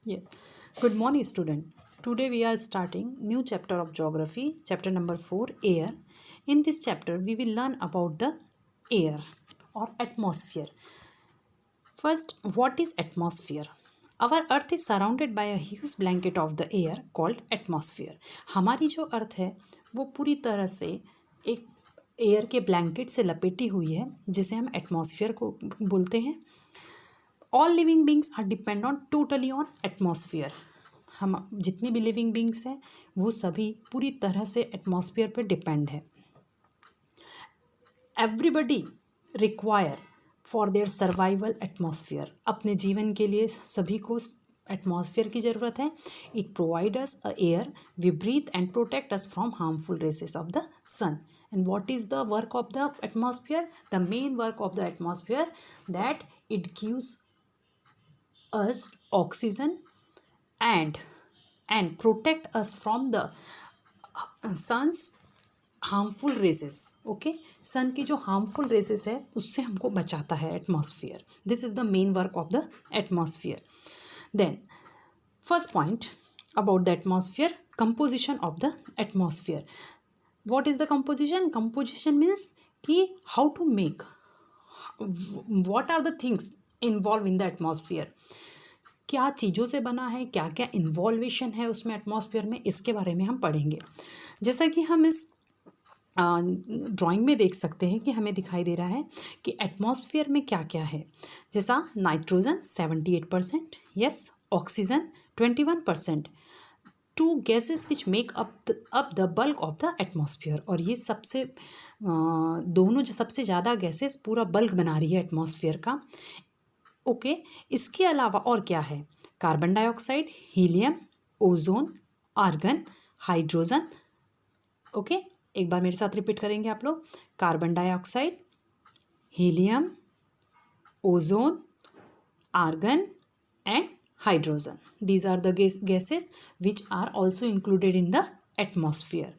Yeah. Good morning, student. Today we are starting new chapter of geography, chapter number 4, air. In this chapter, we will learn about the air or atmosphere. First, what is atmosphere? Our earth is surrounded by a huge blanket of the air called atmosphere. हमारी जो अर्थ है वो पूरी तरह से एक air के blanket से लपेटी हुई है जिसे हम एटमॉस्फेयर को बोलते हैं. All living beings are depend on totally on atmosphere. हम जितनी भी लिविंग बींग्स हैं वो सभी पूरी तरह से एटमॉस्फेयर पर डिपेंड है. Everybody require for their survival atmosphere. अपने जीवन के लिए सभी को एटमॉस्फेयर की ज़रूरत है. It provide us a air we breathe and protect us from harmful rays of the sun. And what is the work of the atmosphere? The main work of the atmosphere that it gives us oxygen and protect us from the sun's harmful rays. Okay, sun की जो harmful rays है उससे हमको बचाता है atmosphere. This is the main work of the atmosphere. Then first point about the atmosphere, composition of the atmosphere. What is the composition? Composition means कि how to make, what are the things involve in the atmosphere. क्या चीज़ों से बना है, क्या क्या इन्वॉल्वेशन है उसमें एटमॉस्फेयर में, इसके बारे में हम पढ़ेंगे. जैसा कि हम इस ड्राइंग में देख सकते हैं कि हमें दिखाई दे रहा है कि एटमॉस्फेयर में क्या क्या है. जैसा nitrogen 78%, yes, oxygen 21%, two gases which make up the bulk of the atmosphere. और ये सबसे दोनों जो सबसे ज़्यादा गैसेस पूरा बल्क बना रही है एटमॉस्फेयर का. ओके, इसके अलावा और क्या है? Carbon dioxide, helium, ozone, argon, hydrogen. Okay, एक बार मेरे साथ रिपीट करेंगे आप लोग. Carbon dioxide, helium, ozone, argon and hydrogen. These are the gases which are also included in the atmosphere.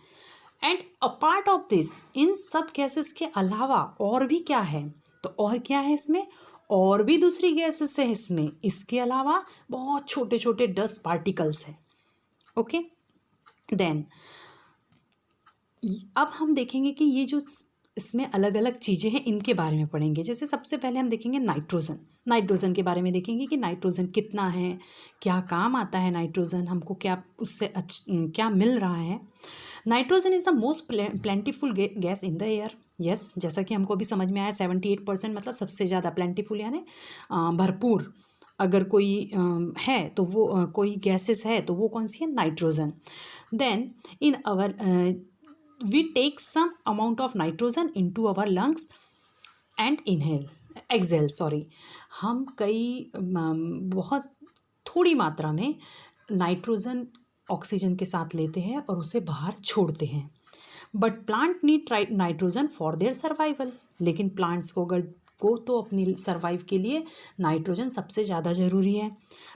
And a part of this, इन सब gases के अलावा और भी क्या है? तो और क्या है इसमें? और भी दूसरी गैसेस है इसमें. इसके अलावा बहुत छोटे छोटे डस्ट पार्टिकल्स हैं. ओके, देन अब हम देखेंगे कि ये जो इसमें अलग अलग चीज़ें हैं इनके बारे में पढ़ेंगे. जैसे सबसे पहले हम देखेंगे नाइट्रोजन. नाइट्रोजन के बारे में देखेंगे कि नाइट्रोजन कितना है, क्या काम आता है नाइट्रोजन, हमको क्या उससे क्या मिल रहा है. Nitrogen is the most plentiful gas in the air. Yes, जैसा कि हमको अभी समझ में आया 78% मतलब सबसे ज़्यादा प्लेंटीफुल यानी भरपूर. अगर कोई है तो वो कोई गैसेस है तो वो कौन सी है? Nitrogen. Then in our we take some amount of nitrogen into our lungs and exhale. हम कई बहुत थोड़ी मात्रा में नाइट्रोजन ऑक्सीजन के साथ लेते हैं और उसे बाहर छोड़ते हैं. But plant need nitrogen for their survival. लेकिन प्लांट्स को तो अपनी सर्वाइव के लिए नाइट्रोजन सबसे ज़्यादा ज़रूरी है.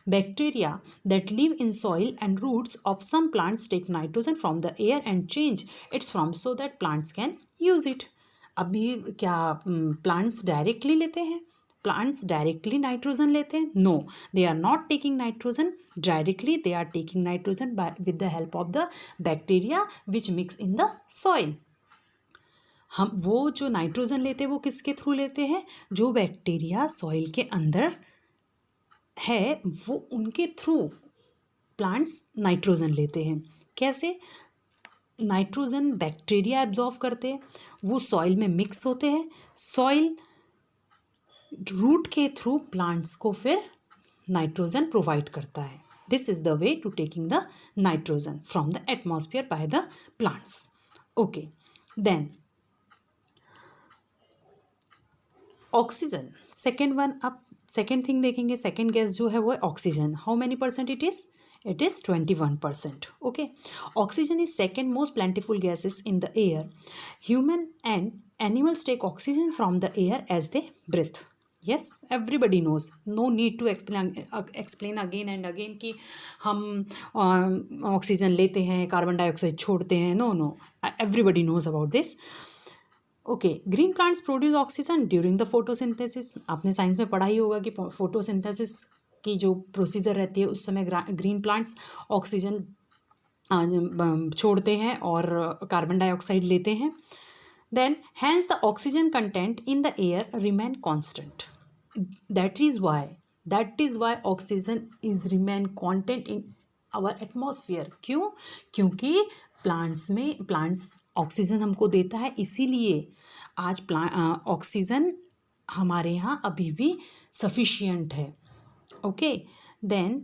Bacteria that live in soil and roots of some plants take nitrogen from the air and change its from so that plants can use it. अभी क्या प्लांट्स डायरेक्टली लेते हैं? प्लांट्स डायरेक्टली नाइट्रोजन लेते हैं? No, they are not taking nitrogen directly. They are taking nitrogen with the help of the bacteria which mix in the soil. हम वो जो nitrogen लेते हैं वो किसके थ्रू लेते हैं? जो बैक्टीरिया सॉइल के अंदर है वो उनके थ्रू प्लांट्स नाइट्रोजन लेते हैं. कैसे? नाइट्रोजन बैक्टीरिया एब्जॉर्व करते हैं, वो सॉइल में मिक्स होते हैं, सॉइल रूट के थ्रू प्लांट्स को फिर नाइट्रोजन प्रोवाइड करता है. This is the way to taking the nitrogen from the atmosphere by the plants. Okay, then oxygen, second one. अब सेकेंड थिंग देखेंगे, सेकेंड गैस जो है वो है oxygen. How many percent it is? It is 21%. Okay, oxygen is second most plentiful gases in the air. Human and animals take oxygen from the air as they breathe. Yes, everybody knows. No need to explain again and again कि हम oxygen लेते हैं, carbon dioxide छोड़ते हैं. No, everybody knows about this. Okay, green plants produce oxygen during the photosynthesis. आपने science में पढ़ा ही होगा कि फोटोसिंथेसिस की जो प्रोसीजर रहती है उस समय ग्रीन प्लांट्स ऑक्सीजन छोड़ते हैं और कार्बन डाइऑक्साइड लेते हैं. Then hence the oxygen content in the air remain constant. That is why oxygen is remain content in our atmosphere. क्यों? क्योंकि प्लांट्स ऑक्सीजन हमको देता है, इसीलिए आज ऑक्सीजन हमारे यहाँ अभी भी सफिशियंट है. Okay, then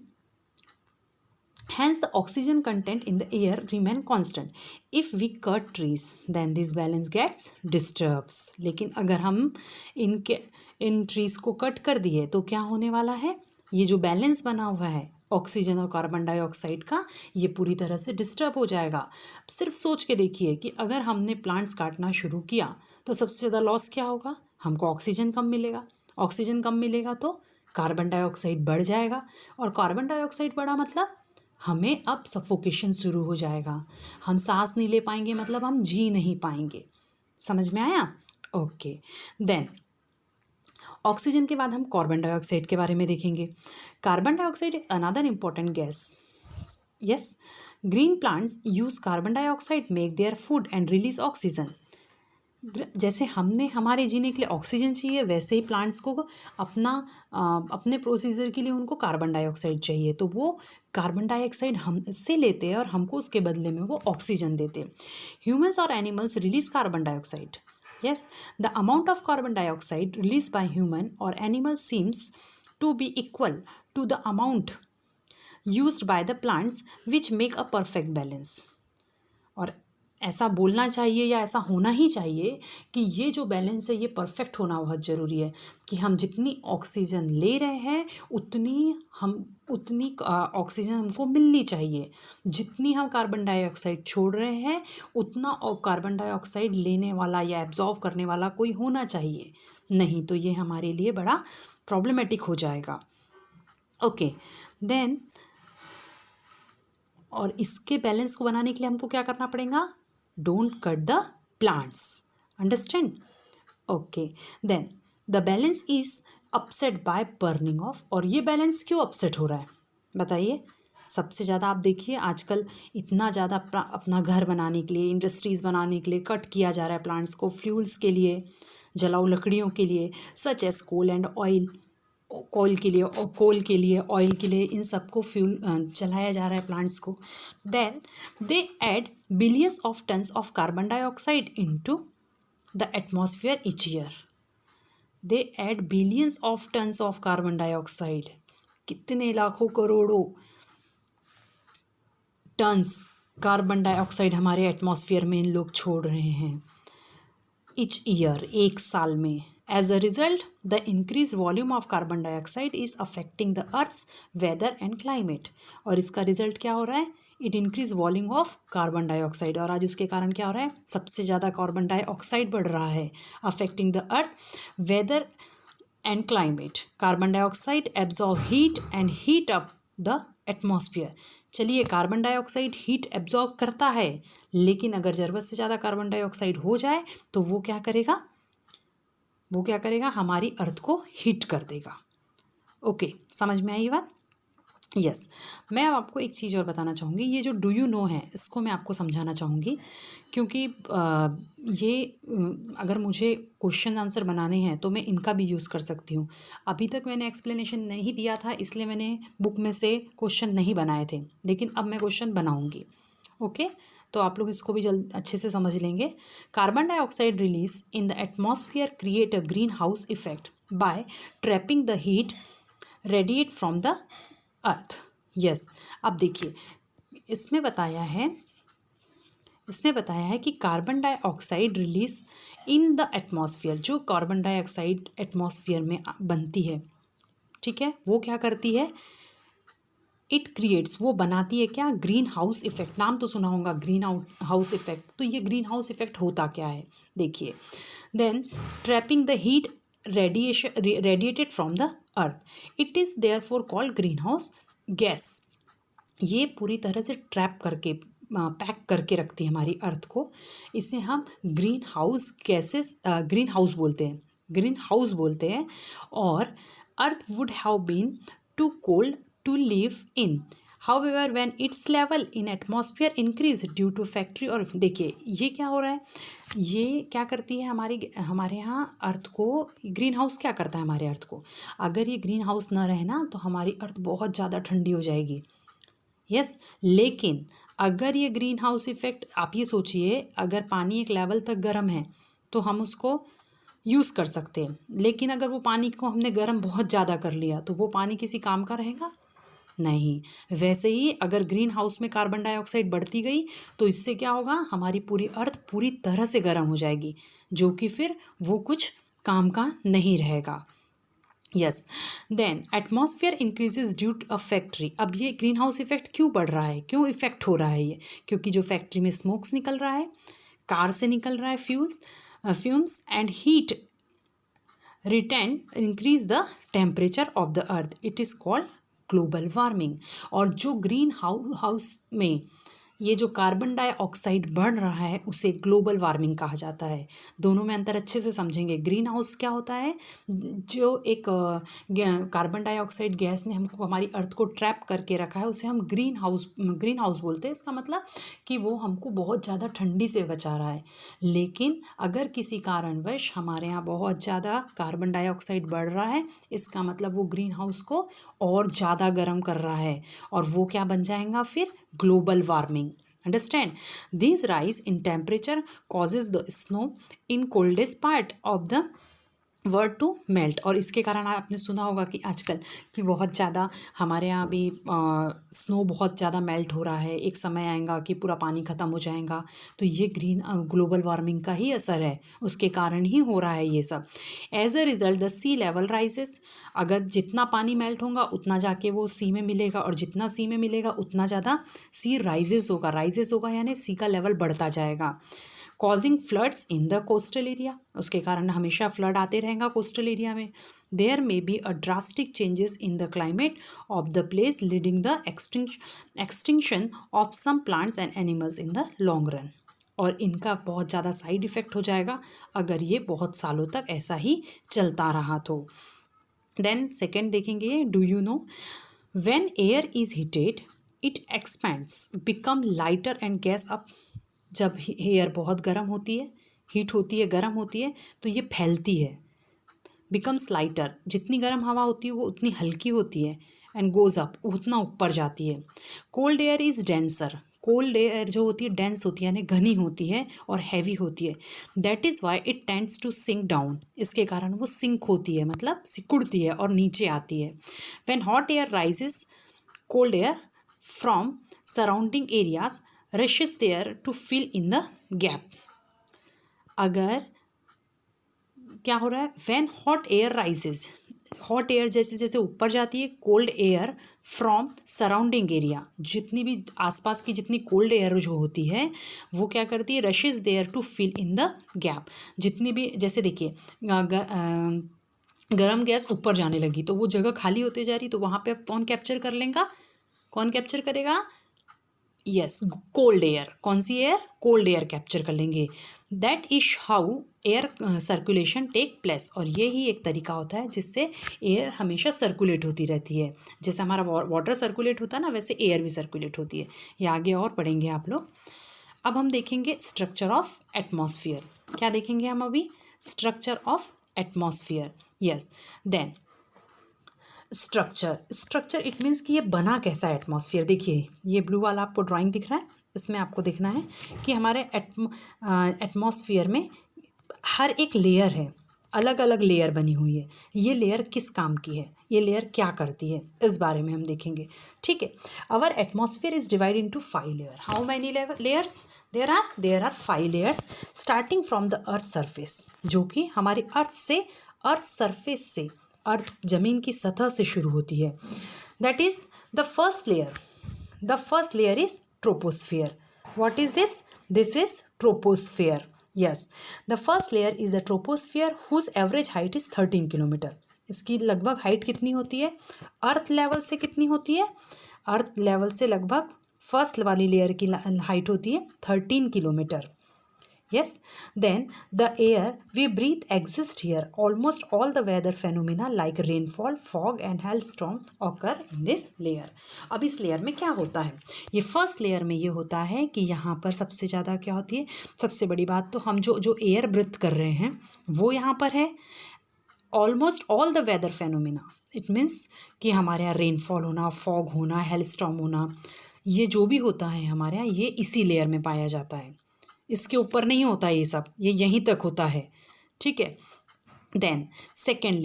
hence the oxygen content in the air remain constant. If we cut trees then this balance gets disturbs. लेकिन अगर हम इन ट्रीज को कट कर दिए तो क्या होने वाला है, ये जो बैलेंस बना हुआ है ऑक्सीजन और कार्बन डाइऑक्साइड का, ये पूरी तरह से डिस्टर्ब हो जाएगा. सिर्फ सोच के देखिए कि अगर हमने प्लांट्स काटना शुरू किया तो सबसे ज़्यादा लॉस क्या होगा, हमको ऑक्सीजन कम मिलेगा. ऑक्सीजन कम मिलेगा तो कार्बन डाइऑक्साइड बढ़ जाएगा, और कार्बन डाइऑक्साइड बढ़ा मतलब हमें अब सफोकेशन शुरू हो जाएगा. हम सांस नहीं ले पाएंगे, मतलब हम जी नहीं पाएंगे. समझ में आया? ओके, देन ऑक्सीजन के बाद हम कार्बन डाइऑक्साइड के बारे में देखेंगे. Carbon dioxide is another important gas. Yes, green plants use carbon dioxide make their food and release oxygen. जैसे हमने हमारे जीने के लिए ऑक्सीजन चाहिए, वैसे ही प्लांट्स को अपने प्रोसीजर के लिए उनको कार्बन डाइऑक्साइड चाहिए, तो वो कार्बन डाइऑक्साइड हमसे लेते हैं और हमको उसके बदले में वो ऑक्सीजन देते हैं. ह्यूमंस और animals release carbon dioxide. Yes, the amount of carbon dioxide release by human और animal seems to be equal to the amount used by the plants which make a perfect balance. और ऐसा बोलना चाहिए या ऐसा होना ही चाहिए कि ये जो बैलेंस है ये परफेक्ट होना बहुत ज़रूरी है, कि हम जितनी ऑक्सीजन ले रहे हैं उतनी ऑक्सीजन हमको मिलनी चाहिए. जितनी हम कार्बन डाइऑक्साइड छोड़ रहे हैं उतना कार्बन डाइऑक्साइड लेने वाला या एब्जॉर्व करने वाला कोई होना चाहिए, नहीं तो ये हमारे लिए बड़ा प्रॉब्लमेटिक हो जाएगा. ओके, देन और इसके बैलेंस को बनाने के लिए हमको क्या करना पड़ेगा, don't cut the plants. Understand? Okay, then the balance is upset by burning of. और ये बैलेंस क्यों अपसेट हो रहा है बताइए. सबसे ज़्यादा आप देखिए आजकल इतना ज़्यादा अपना घर बनाने के लिए, इंडस्ट्रीज़ बनाने के लिए कट किया जा रहा है प्लांट्स को, फ्यूल्स के लिए, जलाऊ लकड़ियों के लिए, such as coal and oil. Coal के लिए ऑयल के लिए, इन सबको फ्यूल चलाया जा रहा है प्लांट्स को. Then they add billions of tons of carbon dioxide into the atmosphere each year. They add billions of tons of carbon dioxide. कितने लाखों करोड़ों टन्स कार्बन डाइऑक्साइड हमारे एटमॉस्फेयर में इन लोग छोड़ रहे हैं ईच ईयर, एक साल में. As a result, the increased volume of carbon dioxide is affecting the Earth's weather and climate. और इसका रिजल्ट क्या हो रहा है, it increase volume of carbon dioxide. और आज उसके कारण क्या हो रहा है, सबसे ज़्यादा कार्बन डाइऑक्साइड बढ़ रहा है, affecting the earth weather and climate. Carbon dioxide absorb heat and heat up the atmosphere. चलिए, कार्बन डाइऑक्साइड हीट एब्जॉर्ब करता है, लेकिन अगर ज़रूरत से ज़्यादा कार्बन डाइऑक्साइड हो जाए तो वो क्या करेगा, हमारी अर्थ को हीट कर देगा. ओके, समझ में आई ये बात? यस, मैं अब आपको एक चीज़ और बताना चाहूँगी. ये जो डू यू नो है इसको मैं आपको समझाना चाहूँगी, क्योंकि अगर मुझे क्वेश्चन आंसर बनाने हैं तो मैं इनका भी यूज़ कर सकती हूँ. अभी तक मैंने एक्सप्लेनेशन नहीं दिया था, इसलिए मैंने बुक में से क्वेश्चन नहीं बनाए थे, लेकिन अब मैं क्वेश्चन बनाऊँगी. ओके, तो आप लोग इसको भी अच्छे से समझ लेंगे. Carbon dioxide release in the atmosphere create a green house effect bye trapping the heat radiate from the earth. Yes, अब देखिए इसमें बताया है कि carbon dioxide release in the atmosphere, जो कार्बन डाइऑक्साइड एटमॉस्फेयर में बनती है, ठीक है, वो क्या करती है, इट क्रिएट्स, वो बनाती है क्या, ग्रीन हाउस इफेक्ट. नाम तो सुना होगा ग्रीन हाउस इफेक्ट. तो ये ग्रीन हाउस इफेक्ट होता क्या है देखिए. Then trapping the heat radiated from the earth, it is therefore called greenhouse gas. ये पूरी तरह से ट्रैप करके पैक करके रखती है हमारी अर्थ को. इसे हम ग्रीन हाउस बोलते हैं. और earth would have been too cold to live in. However, when its level in atmosphere increase due to factory और देखिए ये क्या हो रहा है, ये क्या करती है हमारे यहाँ अर्थ को, ग्रीन हाउस क्या करता है हमारे अर्थ को, अगर ये ग्रीन हाउस ना रहे ना तो हमारी अर्थ बहुत ज़्यादा ठंडी हो जाएगी। यस, लेकिन अगर ये ग्रीन हाउस इफ़ेक्ट, आप ये सोचिए अगर पानी एक लेवल तक गर्म है तो हम उसको यूज़ कर सकते हैं, लेकिन अगर वो पानी को हमने गर्म बहुत ज़्यादा कर लिया तो वो पानी किसी काम का रहेगा नहीं। वैसे ही अगर ग्रीन हाउस में कार्बन डाइऑक्साइड बढ़ती गई तो इससे क्या होगा, हमारी पूरी अर्थ पूरी तरह से गर्म हो जाएगी, जो कि फिर वो कुछ काम का नहीं रहेगा। Yes, then atmosphere increases due to a factory. अब ये ग्रीन हाउस इफेक्ट क्यों बढ़ रहा है, क्यों इफेक्ट हो रहा है ये, क्योंकि जो फैक्ट्री में स्मोक्स निकल रहा है, कार से निकल रहा है fumes and heat retain increase the temperature of the earth, it is called global warming. और जो ग्रीन हाउस में ये जो कार्बन डाइऑक्साइड बढ़ रहा है उसे ग्लोबल वार्मिंग कहा जाता है। दोनों में अंतर अच्छे से समझेंगे। ग्रीन हाउस क्या होता है, जो एक कार्बन डाइऑक्साइड गैस ने हमको, हमारी अर्थ को ट्रैप करके रखा है, उसे हम ग्रीन हाउस बोलते हैं। इसका मतलब कि वो हमको बहुत ज़्यादा ठंडी से बचा रहा है। लेकिन अगर किसी कारणवश हमारे यहाँ बहुत ज़्यादा कार्बन डाइऑक्साइड बढ़ रहा है, इसका मतलब वो ग्रीन हाउस को और ज़्यादा गर्म कर रहा है, और वो क्या बन जाएगा फिर, global warming. Understand? This rise in temperature causes the snow in coldest part of the world to melt. और इसके कारण आपने सुना होगा कि आजकल कि बहुत ज़्यादा हमारे यहाँ भी स्नो बहुत ज़्यादा मेल्ट हो रहा है। एक समय आएगा कि पूरा पानी ख़त्म हो जाएगा, तो ये ग्लोबल वार्मिंग का ही असर है, उसके कारण ही हो रहा है ये सब। As a result the sea level rises. अगर जितना पानी मेल्ट होगा उतना जाके वो सी में मिलेगा, और जितना सी में मिलेगा उतना ज़्यादा सी राइजेस होगा यानी सी का लेवल बढ़ता जाएगा। Causing floods in the coastal area, उसके कारण हमेशा फ्लड आते रहेगा कोस्टल एरिया में। There may be a drastic changes in the climate of the place leading the extinction of some plants and animals in the long run. और इनका बहुत ज़्यादा साइड इफ़ेक्ट हो जाएगा अगर ये बहुत सालों तक ऐसा ही चलता रहा तो। देन सेकेंड देखेंगे, do you know when air is heated it expends become lighter and gas up. जब एयर बहुत गर्म होती है, हीट होती है, गर्म होती है, तो ये फैलती है, बिकम्स लाइटर। जितनी गर्म हवा होती है वो उतनी हल्की होती है, एंड गोज़ अप, उतना ऊपर जाती है। Cold air is denser. Cold air जो होती है डेंस होती है, यानी घनी होती है और हैवी होती है। That is why it tends to sink down. इसके कारण वो सिंक होती है, मतलब सिकुड़ती है और नीचे आती है। When hot air rises, cold air from surrounding areas rushes there to fill in the gap. अगर क्या हो रहा है, when hot air rises, hot air जैसे जैसे ऊपर जाती है, cold air from surrounding area, जितनी भी आसपास की जितनी कोल्ड एयर जो होती है वो क्या करती है, rushes there to fill in the gap. जितनी भी, जैसे देखिए गर्म गैस ऊपर जाने लगी तो वो जगह खाली होती जा रही, तो वहाँ पे कौन कैप्चर कर लेगा, कौन कैप्चर करेगा, यस, कोल्ड एयर। कौन सी एयर, कोल्ड एयर कैप्चर कर लेंगे। That is how air circulation take place. और ये ही एक तरीका होता है जिससे एयर हमेशा सर्कुलेट होती रहती है। जैसे हमारा वाटर सर्कुलेट होता है ना, वैसे एयर भी सर्कुलेट होती है। ये आगे और पढ़ेंगे आप लोग। अब हम देखेंगे स्ट्रक्चर ऑफ एटमॉस्फेयर। क्या देखेंगे हम अभी, structure of atmosphere. Yes, then structure it means कि ये बना कैसा है एटमॉस्फेयर। देखिए ये ब्लू वाला आपको ड्राइंग दिख रहा है, इसमें आपको देखना है कि हमारे एटमॉस्फेयर में हर एक लेयर है, अलग अलग लेयर बनी हुई है। ये लेयर किस काम की है, ये लेयर क्या करती है, इस बारे में हम देखेंगे। ठीक है, our atmosphere is divide into 5 layer. How many layers, there are 5 layers starting from the earth surface, जो कि हमारी अर्थ सरफेस से, अर्थ जमीन की सतह से शुरू होती है। That is the first layer is troposphere. What is this, this is troposphere. Yes, the first layer is the troposphere whose average height is 13 kilometre. इसकी लगभग हाइट कितनी होती है, अर्थ लेवल से कितनी होती है, अर्थ लेवल से लगभग फर्स्ट वाली लेयर की हाइट होती है 13 kilometre. Yes, then the air we breathe exists here. Almost all the weather phenomena like rainfall, fog and hailstorm occur in this layer. अब इस लेयर में क्या होता है, ये फर्स्ट लेयर में ये होता है कि यहाँ पर सबसे ज़्यादा क्या होती है, सबसे बड़ी बात तो हम जो एयर ब्रीथ कर रहे हैं वो यहाँ पर है. Almost all the weather phenomena, it means कि हमारे यहाँ रेनफॉल होना, फॉग होना, हेलस्टॉर्म होना, ये जो भी होता है हमारे यहाँ ये इसी लेयर में पाया जाता है. इसके ऊपर नहीं होता ये सब, ये यहीं तक होता है. ठीक है. Then second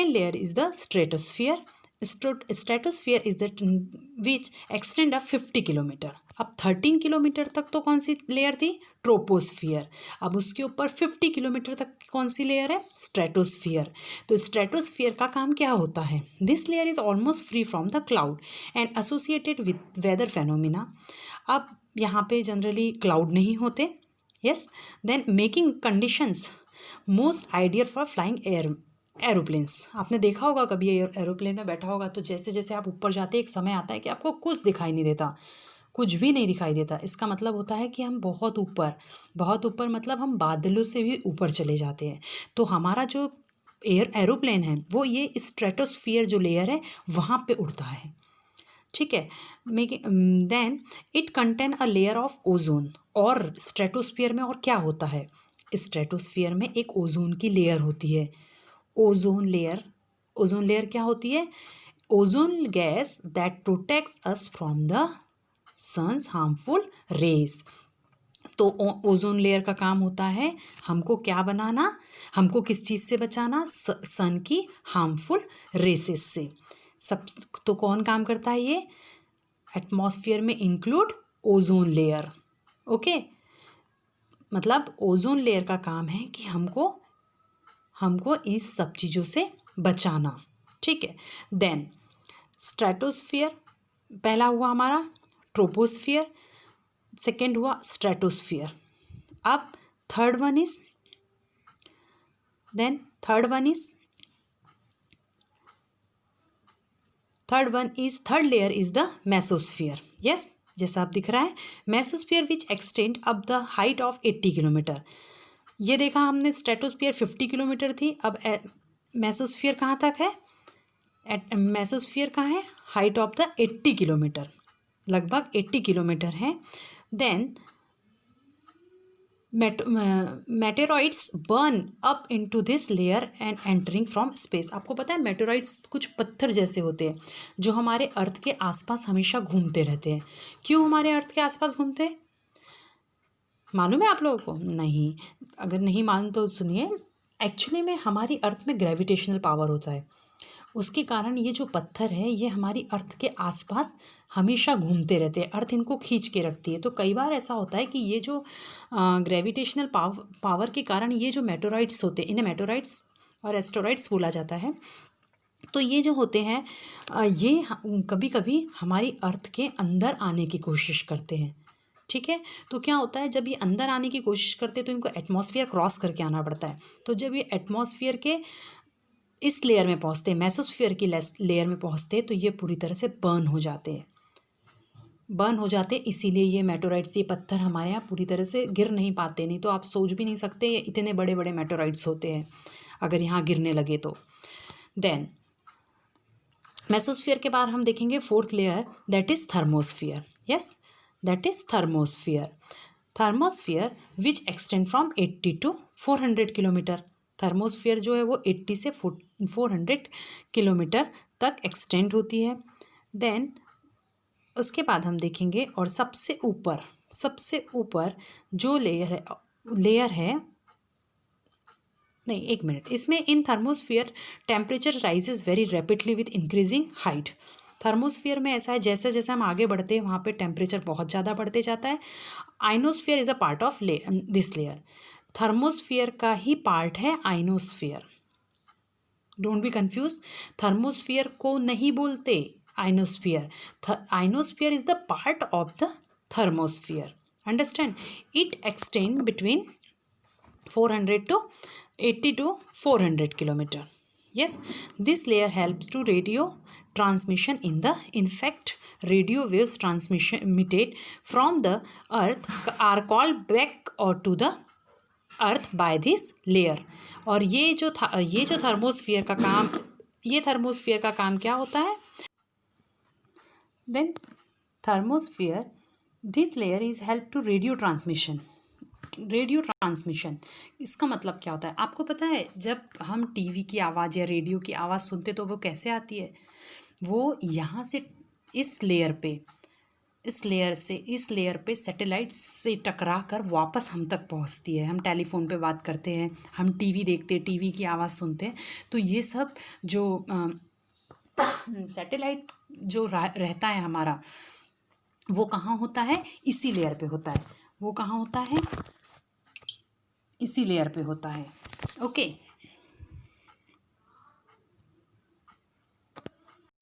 layer is the stratosphere. Stratosphere is the which extend up 50 kilometre. अब 13 किलोमीटर तक तो कौन सी लेयर थी, ट्रोपोस्फियर. अब उसके ऊपर 50 किलोमीटर तक कौन सी लेयर है, स्ट्रेटोस्फियर. तो स्ट्रेटोस्फियर का काम क्या होता है, this layer is almost free from the cloud and associated with weather phenomena. अब यहाँ पे जनरली क्लाउड नहीं होते. Yes, then making conditions most ideal for flying aeroplanes. आपने देखा होगा कभी एरोप्लेन में बैठा होगा तो जैसे जैसे आप ऊपर जाते हैं एक समय आता है कि आपको कुछ दिखाई नहीं देता, कुछ भी नहीं दिखाई देता. इसका मतलब होता है कि हम बहुत ऊपर मतलब हम बादलों से भी ऊपर चले जाते हैं. तो हमारा जो एरोप्लेन है वो ये स्ट्रेटोस्फियर जो लेयर है वहाँ पे उड़ता है. ठीक है. Then it contain a layer of ozone. और स्ट्रेटोस्फियर में और क्या होता है, स्ट्रेटोस्फियर में एक ओजोन की लेयर होती है. ओजोन लेयर क्या होती है, ozone gas that protects us from the sun's harmful rays. तो ओजोन लेयर का काम होता है हमको क्या बनाना, हमको किस चीज़ से बचाना, सन की हार्मफुल रेसेस से. सब तो कौन काम करता है ये, एटमॉस्फेयर में इंक्लूड ओजोन लेयर. ओके, मतलब ओजोन लेयर का काम है कि हमको इस सब चीज़ों से बचाना. ठीक है. देन स्ट्रेटोस्फियर पहला हुआ हमारा, ट्रोपोस्फियर सेकेंड हुआ स्ट्रेटोस्फियर. अब third layer is the mesosphere. Yes, जैसा आप दिख रहा है, mesosphere which extend up the height of 80 kilometre. ये देखा हमने, स्ट्रेटोस्फियर 50 किलोमीटर थी. अब मेसोस्फियर कहाँ तक है, मेसोस्फियर कहाँ है, हाइट ऑफ द 80 किलोमीटर, लगभग 80 किलोमीटर है. Then meteoroids burn up into this layer and entering from space. आपको पता है मेटेरॉइड्स कुछ पत्थर जैसे होते हैं जो हमारे अर्थ के आसपास हमेशा घूमते रहते हैं. क्यों हमारे अर्थ के आसपास घूमते हैं, मालूम है आप लोगों को? नहीं, अगर नहीं मालूम तो सुनिए. एक्चुअली में हमारी अर्थ में ग्रेविटेशनल पावर होता है, उसके कारण ये जो पत्थर है ये हमारी अर्थ के आसपास हमेशा घूमते रहते हैं, अर्थ इनको खींच के रखती है. तो कई बार ऐसा होता है कि ये जो ग्रेविटेशनल पावर के कारण ये जो मेटेरॉइड्स होते हैं, इन्हें मेटेरॉइड्स और एस्टेरॉइड्स बोला जाता है. तो ये जो होते हैं ये कभी कभी हमारी अर्थ के अंदर आने की कोशिश करते हैं. ठीक है. तो क्या होता है, जब ये अंदर आने की कोशिश करते हैं तो इनको एटमॉस्फेयर क्रॉस करके आना पड़ता है. तो जब ये एटमॉस्फेयर के इस लेयर में पहुँचते हैं, मेसोस्फियर की लेयर में पहुँचते हैं, तो ये पूरी तरह से बर्न हो जाते हैं. इसीलिए ये मेटेरॉइड्स, ये पत्थर हमारे यहाँ पूरी तरह से गिर नहीं पाते. नहीं तो आप सोच भी नहीं सकते ये इतने बड़े बड़े मेटेरॉइड्स होते हैं अगर यहाँ गिरने लगे तो. देन मेसोस्फियर के बाद हम देखेंगे fourth layer, that is thermosphere. Yes, that is thermosphere which extend from 80 to 400 kilometre. Thermosphere जो है वो 80 से 400 किलोमीटर तक एक्सटेंड होती है. देन उसके बाद हम देखेंगे, और सबसे ऊपर जो लेयर है नहीं, एक मिनट, इसमें in thermosphere temperature rises very rapidly with increasing height. Thermosphere में ऐसा है जैसे जैसे हम आगे बढ़ते हैं वहाँ पे टेम्परेचर बहुत ज़्यादा बढ़ते जाता है. Ionosphere is a part of this layer. Thermosphere का ही पार्ट है ionosphere. Don't be confuse, thermosphere को नहीं बोलते ionosphere. Ionosphere is the part of the thermosphere. Understand? It extend between 80 to 400 kilometer. Yes, this layer helps to radio transmission in fact radio waves transmitted from the earth are called back or to the earth by this layer. और ये जो thermosphere का काम क्या होता है? Then thermosphere, this layer is help to radio transmission. इसका मतलब क्या होता है? आपको पता है जब हम टीवी की आवाज़ या रेडियो की आवाज़ सुनते तो वो कैसे आती है? वो यहाँ से इस लेयर पे सैटेलाइट से टकरा कर वापस हम तक पहुँचती है। हम टेलीफोन पे बात करते हैं, हम टीवी देखते हैं, टीवी की आवाज़ सुनते हैं, तो ये सब जो सैटेलाइट जो रहता है हमारा, वो कहाँ होता है? इसी लेयर पे होता है। ओके।